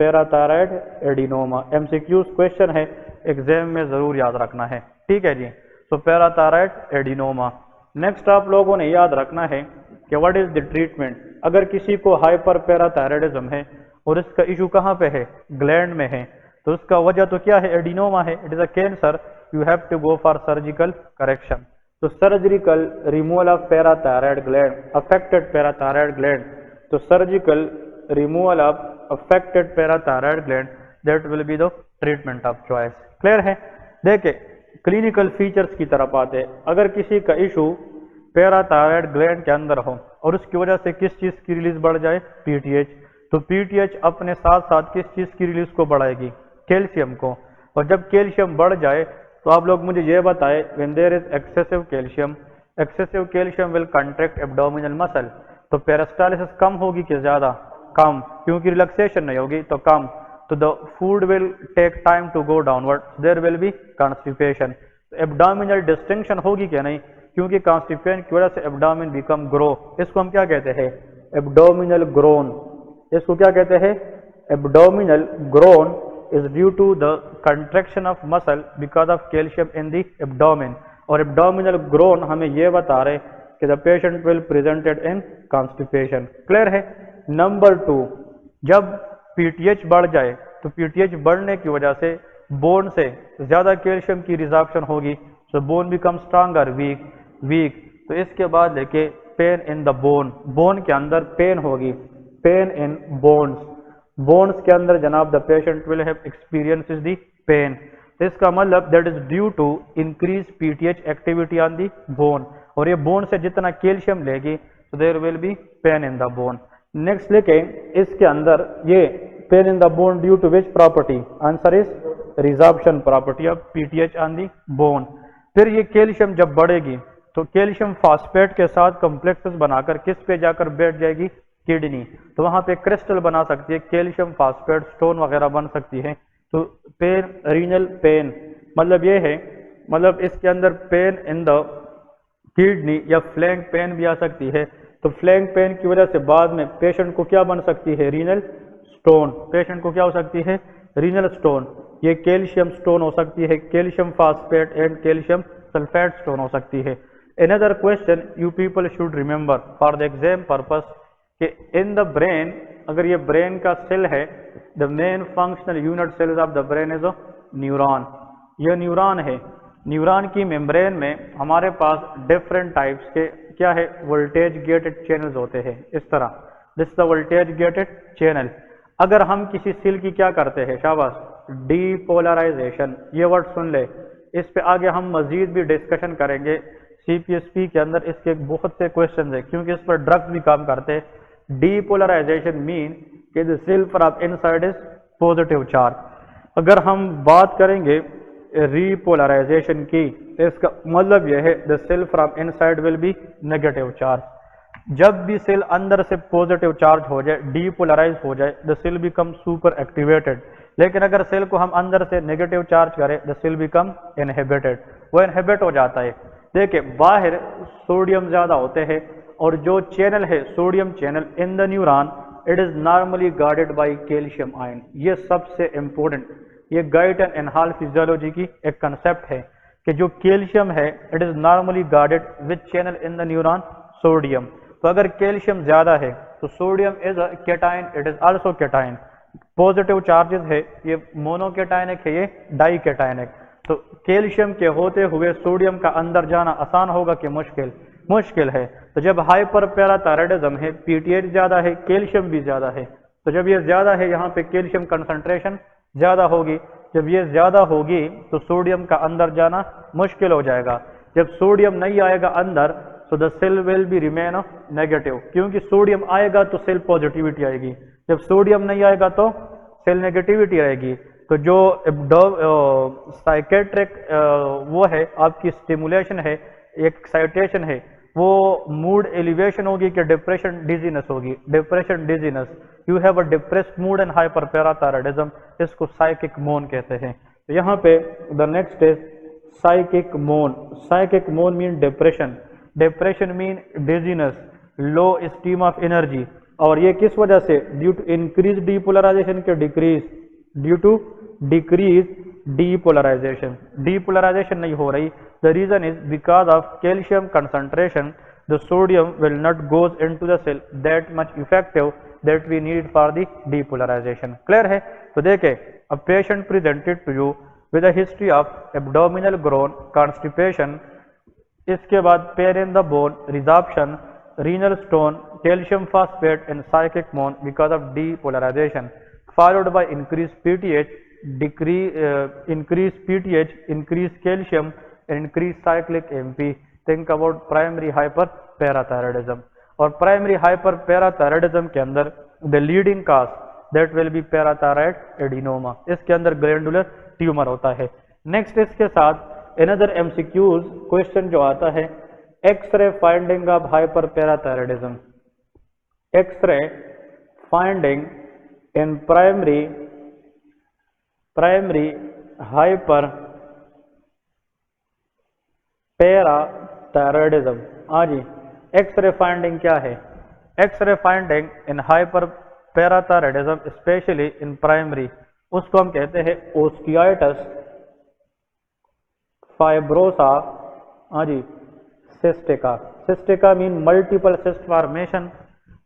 Parathyroid adenoma MCQ question है, एग्जाम में जरूर याद रखना है, ठीक है जी। तो पैराथायराइड एडिनोमा। नेक्स्ट आप लोगों ने याद रखना है कि व्हाट इज द ट्रीटमेंट। अगर किसी को हाइपर पैराथायराइडिज्म है और इसका इशू कहाँ पे है, ग्लैंड में है, तो उसका वजह तो क्या है, एडिनोमा है, it is a cancer, you have to go for surgical correction. तो surgical removal of parathyroid gland, affected parathyroid gland, तो surgical removal of affected parathyroid gland, that will be the treatment of choice. Clear है? देखिए क्लिनिकल फीचर्स की तरफ आते हैं। अगर किसी का इशू पैराथायराइड ग्लैंड के अंदर हो और उसकी वजह से किस चीज की रिलीज बढ़ जाए, पीटीएच, तो पीटीएच अपने साथ साथ किस चीज की रिलीज को बढ़ाएगी, कैल्शियम को। और जब कैल्शियम बढ़ जाए तो आप लोग मुझे ये बताएं, when there is excessive calcium will contract abdominal muscle, तो पेरिस्टालिसिस कम होगी कि ज्यादा, कम, क्योंकि रिलैक्सेशन नहीं होगी तो कम। तो the food will take time to go downward, there will be constipation. Abdominal distinction होगी क्या, नहीं, क्योंकि कॉन्स्टिपेशन की वजह से एब्डोमिन बिकम ग्रो। इसको हम क्या कहते हैं, एब्डोमिनल ग्रोन। इसको क्या कहते हैं, abdominal grown is due to the contraction of muscle because of calcium in the abdomen। और abdominal groan हमें ये बता रहे कि the patient will presented in constipation। Clear है? नंबर 2, जब पीटीएच बढ़ जाए तो पीटीएच बढ़ने की वजह से बोन से ज्यादा कैल्शियम की रिजॉर्प्शन होगी, so bone becomes stronger, weak। तो इसके बाद लेके pen in the bone, bone के अंदर पेन होगी, पेन इन बोन्स के अंदर जनाब the patient will have experience is the pain. तो इसका मतलब that is due to increase PTH activity on the bone, और ये बोन से जितना कैल्शियम लेगी तो there will be pain in the bone. Next लेके इसके अंदर ये pain in the bone due to which property, answer is resorption property of PTH on the bone. फिर ये कैल्शियम जब बढ़ेगी तो कैल्शियम फास्फेट के साथ कॉम्प्लेक्सेस बनाकर किस पे जाकर बैठ जाएगी, किडनी, तो वहां पे क्रिस्टल बना सकती है, कैल्शियम फास्फेट स्टोन वगैरह बन सकती है। तो पेन, रीनल पेन, मतलब ये है, मतलब इसके अंदर पेन इन द किडनी या फ्लैंक पेन भी आ सकती है। तो फ्लैंक पेन की वजह से बाद में पेशेंट को क्या बन सकती है, रीनल स्टोन। पेशेंट को क्या हो सकती है, रीनल स्टोन। ये कैल्शियम स्टोन हो सकती है, calcium phosphate and calcium sulphate stone हो सकती है। Another question you people should remember for the exam purpose कि इन द ब्रेन, अगर ये ब्रेन का सेल है, the main functional unit cells of the brain is neuron. ये न्यूरॉन है। न्यूरॉन की मेम्ब्रेन में हमारे पास डिफरेंट टाइप्स के क्या है, वोल्टेज गेटेड चैनल्स होते हैं, इस तरह, this the voltage gated channel. अगर हम किसी सेल की क्या करते हैं, शाबाश, डीपोलराइजेशन, ये वर्ड सुन ले, इस पे आगे हम मजीद भी डिस्कशन करेंगे। सीपीएसपी के अंदर इसके बहुत से क्वेश्चन है, क्योंकि इस पर ड्रग्स भी काम करते हैं। डीपोलराइजेशन मीन कि the cell from inside is positive charge. अगर हम बात करेंगे रीपोलराइजेशन की, तो इसका मतलब यह है the cell from inside will be negative charge. जब भी सेल अंदर से पॉजिटिव चार्ज हो जाए, डीपोलराइज हो जाए, the cell become super activated. लेकिन अगर सेल को हम अंदर से नेगेटिव चार्ज करें, द सेल बिकम इनहिबिटेड, वो इनहिबिट हो जाता है। देखिए बाहर सोडियम ज्यादा होते हैं, और जो चैनल है sodium channel in the neuron, it is normally guarded by calcium ion. ये सबसे इंपॉर्टेंट, ये गाइड एंड एनहाल फिजियोलॉजी की एक कंसेप्ट है कि जो कैल्शियम है it is normally guarded with channel in the neuron, sodium. तो अगर कैल्शियम ज्यादा है तो sodium is a cation, it is also cation. Positive charges है, ये मोनोकैटायनिक है, ये डाइकैटायनिक। तो कैल्शियम के होते हुए सोडियम का अंदर जाना आसान होगा कि मुश्किल है। तो जब हाइपर पैराथायराइडिज्म है, पीटीएच ज्यादा है, कैल्शियम भी ज्यादा है, तो जब ये ज्यादा है यहाँ पे कैल्शियम कंसंट्रेशन ज्यादा होगी। जब ये ज्यादा होगी तो सोडियम का अंदर जाना मुश्किल हो जाएगा। जब सोडियम नहीं आएगा अंदर, तो the cell will be remain negative, क्योंकि सोडियम आएगा तो सेल पॉजिटिविटी आएगी, जब सोडियम नहीं आएगा तो सेल नेगेटिविटी आएगी। तो जो साइकेट्रिक वो है आपकी स्टिमुलेशन है, एक्साइटेशन है, वो मूड एलिवेशन होगी कि डिप्रेशन डिजीनेस होगी? Depression dizziness. You have a depressed mood and hyperparathyroidism, इसको साइकिक मोन कहते हैं। तो यहाँ पे the next is psychic moan. Psychic moan mean depression, depression mean dizziness, low steam of energy. और ये किस वजह से? ड्यू टू इंक्रीज डीपोलराइजेशन के decrease, due to decrease depolarization. Depolarization नहीं हो रही, the reason is because of calcium concentration, the sodium will not goes into the cell that much effective that we need for the depolarisation. Clear है? तो देखे, a patient presented to you with a history of abdominal groan, constipation, इसके बाद pain in the bone, resorption, renal stone, calcium phosphate and psychic moan because of depolarisation, followed by increased PTH, increased PTH, increased calcium, and increased cyclic MP. Think about primary hyperparathyroidism. और primary hyperparathyroidism के अंदर the leading cause that will be parathyroid adenoma, इसके अंदर glandular tumor होता है। नेक्स्ट इसके साथ another MCQs क्वेश्चन जो आता है, x-ray finding of hyperparathyroidism. X-ray finding in primary hyperparathyroidism। हाँ जी, एक्सरे फाइंडिंग क्या है? X-ray finding in hyperparathyroidism specially in primary, उसको हम कहते हैं ओस्टियाइटिस फाइब्रोसा। हाँ जी, cystica. Cystica mean multiple cyst formation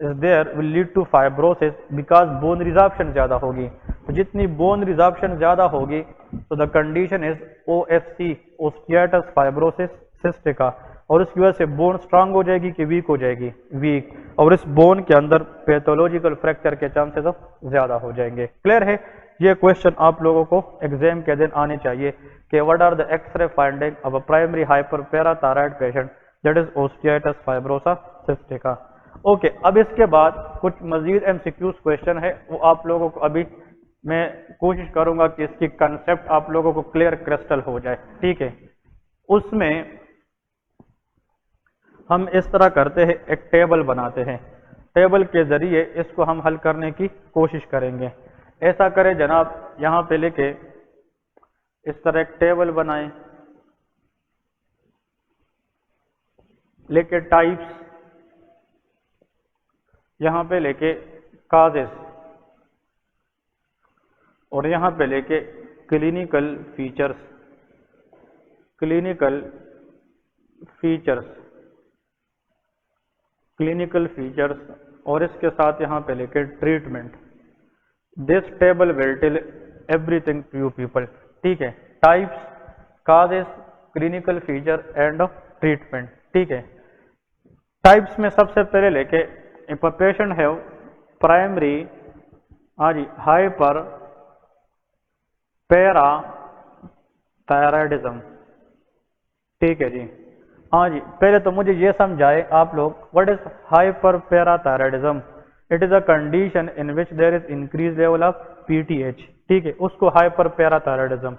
is there will lead to fibrosis because bone resorption ज़्यादा होगी। तो जितनी bone resorption ज़्यादा होगी तो the condition is OFC, osteoitis fibrosis cystica, और उसकी वजह से bone strong हो जाएगी कि weak हो जाएगी? weak। और इस bone के अंदर pathological fracture के चांसेस ज़्यादा हो जाएंगे। क्लियर है? ये क्वेश्चन आप लोगों को एग्जाम के दिन आने चाहिए कि what are the x-ray finding of a primary hyperparathyroid patient that is osteitis fibrosa cystica. Okay, अब इसके बाद कुछ मजीद एमसीक्यूज क्वेश्चन है, वो आप लोगों को अभी मैं कोशिश करूंगा कि इसकी कंसेप्ट आप लोगों को क्लियर क्रिस्टल हो जाए। ठीक है, उसमें हम इस तरह करते हैं, एक टेबल बनाते हैं, टेबल के जरिए इसको हम हल करने की कोशिश करेंगे। ऐसा करें जनाब, यहाँ पे लेके इस तरह एक टेबल बनाएं, लेके टाइप्स, यहाँ पे लेके काजेस, और यहाँ पे लेके clinical features, clinical features, clinical features, और इसके साथ यहाँ पे लेके treatment. This table will tell everything to you people. ठीक है, types, causes, clinical feature and treatment. ठीक है, टाइप्स में सबसे पहले लेके if a patient have primary hyperparathyroidism। ठीक है जी, हाँ जी, पहले तो मुझे ये समझाए आप लोग, what is hyperparathyroidism? It is a condition in which there is increase level of PTH. ठीक है, उसको हाइपरपैराथायराइडिज्म।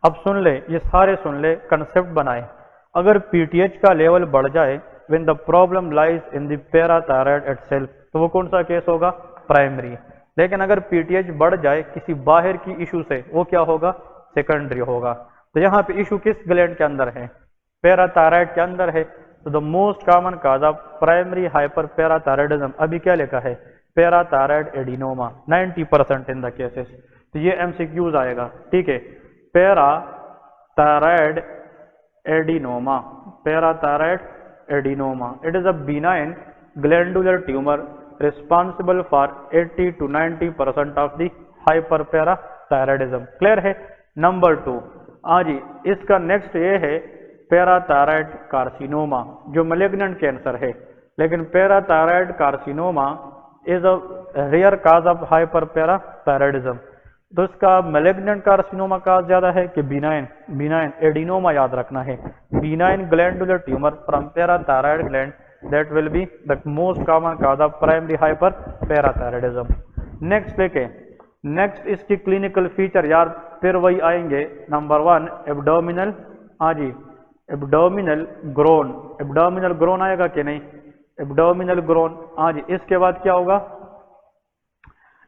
अब सुन ले, ये सारे सुन ले, कंसेप्ट बनाए। अगर पीटीएच का लेवल बढ़ जाए, when the problem lies in the parathyroid itself, तो वो कौन सा केस होगा? प्राइमरी। लेकिन अगर पीटीएच बढ़ जाए किसी बाहर की इशू से, वो क्या होगा? सेकेंडरी होगा। तो यहाँ पे इशू किस ग्लैंड के अंदर है? पैराथायराइड के अंदर है। तो the most common cause of primary hyperparathyroidism अभी क्या लिखा है? Parathyroid adenoma, 90% in the cases. तो ये एमसीक्यूज आएगा। ठीक है, parathyroid adenoma, parathyroid adenoma. It is a benign glandular tumor responsible for 80 to 90% of the hyperparathyroidism. Clear है? नंबर 2, हाँ जी, इसका नेक्स्ट ये है पैराथायराइड कार्सिनोमा, जो मलिग्नेंट कैंसर है। लेकिन parathyroid carcinoma is a rare cause of hyperparathyroidism. तो इसका मैलिग्नेंट कार्सिनोमा का ज्यादा है कि बिनाइन? बिनाइन। एडिनोमा याद रखना है, benign glandular tumour from parathyroid gland that will be the most common cause of primary hyperparathyroidism. Next देखें, नेक्स्ट इसकी क्लिनिकल फीचर यार फिर वही आएंगे। नंबर 1 एब्डोमिनल, हाँ जी एब्डोमिनल ग्रोन, एब्डोमिनल ग्रोन आएगा कि नहीं, एब्डोमिनल ग्रोन, हाँ जी। इसके बाद क्या होगा,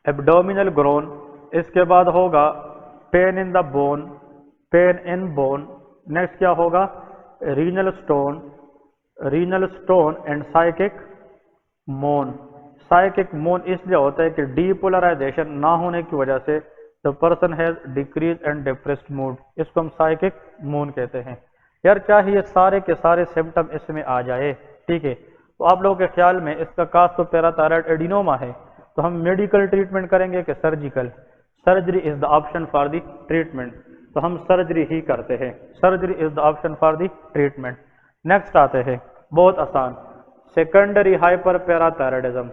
एब्डोमिनल ग्रोन। इसके बाद होगा pen in the bone, pain in bone. Next क्या होगा, renal stone, renal stone and psychic moan. Psychic मोन इसलिए होता है कि डीपोलराइजेशन ना होने की वजह से the person has decrease and depressed mood, इसको हम साइकिक मोन कहते हैं। यार चाहे ये सारे के सारे सिम्टम इसमें आ जाए, ठीक है, तो आप लोगों के ख्याल में इसका काज तो पैराथायराइड एडिनोमा है, तो हम मेडिकल ट्रीटमेंट करेंगे कि surgical? Surgery is the option for the treatment, तो हम सर्जरी ही करते हैं, surgery is the option for the treatment. Next आते हैं, बहुत आसान, secondary hyper parathyroidism,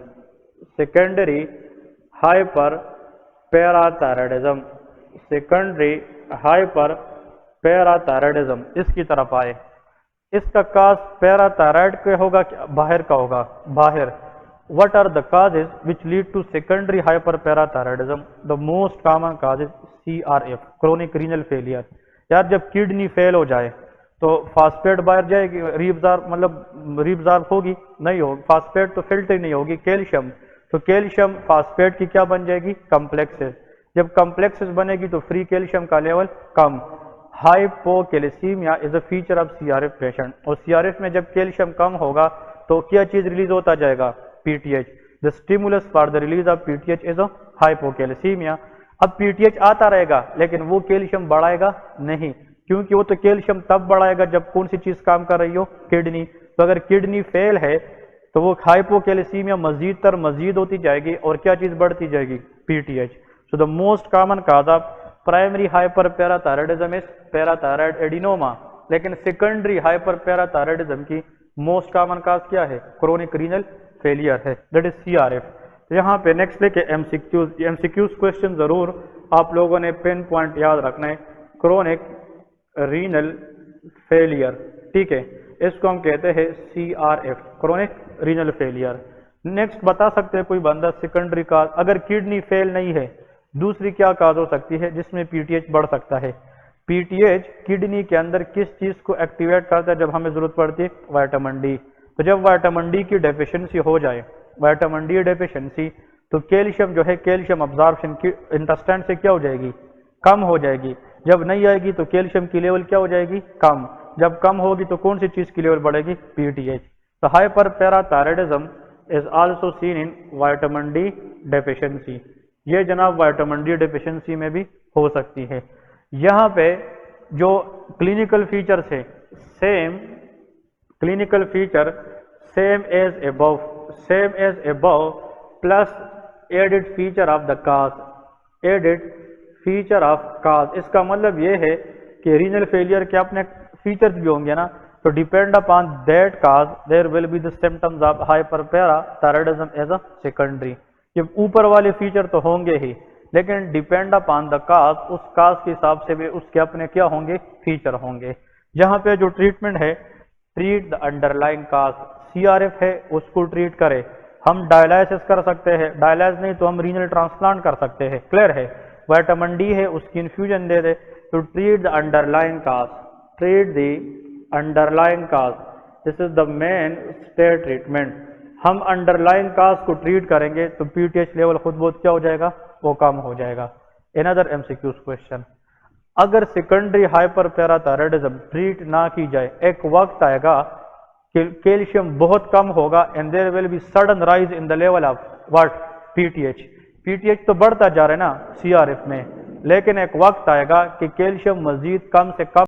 secondary hyper parathyroidism, secondary hyper parathyroidism, इसकी तरफ आए। इसका काज पैराथायराइड का होगा कि बाहर का होगा, बाहर। What are the causes which lead to secondary hyperparathyroidism? The most common cause is CRF, chronic renal failure। यार जब किडनी फेल हो जाए तो फास्फेट बाहर जाएगी, रीअब्जॉर्ब मतलब रीअब्जॉर्ब होगी नहीं होगी, फास्फेट तो फिल्टर नहीं होगी, कैल्शियम, तो कैल्शियम फास्फेट की क्या बन जाएगी, कम्प्लेक्सेस। जब कम्प्लेक्सेस बनेगी तो फ्री कैल्शियम का level come. Hypocalcaemia is a feature of CRF patient, और सीआरएफ में जब कैल्शियम कम होगा तो क्या चीज रिलीज होता जाएगा, PTH. The stimulus for the release of PTH is a hypocalcaemia. अब पीटीएच आता रहेगा लेकिन वो कैल्शियम बढ़ाएगा नहीं, क्योंकि वो तो कैल्शियम तब बढ़ाएगा जब कौन सी चीज काम कर रही हो, किडनी। तो अगर किडनी फेल है तो वो हाइपोकैल्सीमिया मजीद तर मजीद होती जाएगी और क्या चीज बढ़ती जाएगी, PTH. So the most common cause of primary hyper parathyroidism is parathyroid adenoma, लेकिन सेकेंडरी हाइपर पैराथायराइडिज्म की मोस्ट कॉमन काज क्या है, क्रोनिक रीनल फेलियर है, दैट इज सीआरएफ। यहाँ पे नेक्स्ट लेके एमसीक्यूज, एमसीक्यूज क्वेश्चन जरूर आप लोगों ने पेन पॉइंट याद रखना है, क्रोनिक रीनल फेलियर, ठीक है, इसको हम कहते हैं CRF, chronic renal failure. Next बता सकते हैं कोई बंदा सेकेंडरी काज, अगर किडनी फेल नहीं है दूसरी क्या काज हो सकती है जिसमें पीटीएच बढ़ सकता है। पीटीएच किडनी के अंदर किस चीज को एक्टिवेट करता है जब हमें जरूरत पड़ती है, विटामिन डी। तो जब विटामिन डी की डेफिशिएंसी हो जाए, विटामिन डी डेफिशिएंसी, तो कैल्शियम जो है, कैल्शियम अब्जॉर्प्शन की इंटेस्टाइन से क्या हो जाएगी, कम हो जाएगी। जब नहीं आएगी तो कैल्शियम की लेवल क्या हो जाएगी, कम। जब कम होगी तो कौन सी चीज की लेवल बढ़ेगी, पीटीएच। तो hyper parathyroidism is also seen in vitamin D deficiency, ये जनाब विटामिन डी डेफिशिएंसी में भी हो सकती है। यहाँ पे जो क्लिनिकल फीचर्स है, same clinical feature same as above, same as above plus added feature of the cause, added feature of cause. इसका मतलब ये है कि रीनल फेलियर के अपने फीचर्स भी होंगे ना, तो depend upon that cause there will be the symptoms of hyperparathyroidism as a secondary. ये ऊपर वाले फीचर तो होंगे ही, लेकिन डिपेंड अपॉन द काज, उस काज के हिसाब से भी उसके अपने क्या होंगे, फीचर होंगे। यहाँ पे जो ट्रीटमेंट है, treat the underlying cause, CRF है उसको ट्रीट करें। हम डायलिसिस कर सकते हैं, डायलिसिस नहीं तो हम रीनल ट्रांसप्लांट कर सकते हैं, क्लियर है। विटामिन डी है उसकी इन्फ्यूजन दे दे। तो treat the underlying cause, treat the underlying cause, this is the main state treatment. हम अंडरलाइंग काज को ट्रीट करेंगे तो पीटीएच लेवल खुद बहुत क्या हो जाएगा, वो कम हो जाएगा। अनदर एमसीक्यूज क्वेश्चन, अगर सेकेंडरी हाइपर पैराथायराइडिज्म ट्रीट ना की जाए, एक वक्त आएगा कि कैल्शियम बहुत कम होगा and there will be sudden rise in the level of what, PTH. PTH तो बढ़ता जा रहा है ना सीआरएफ में, लेकिन एक वक्त आएगा कि कैल्शियम मजीद कम से कम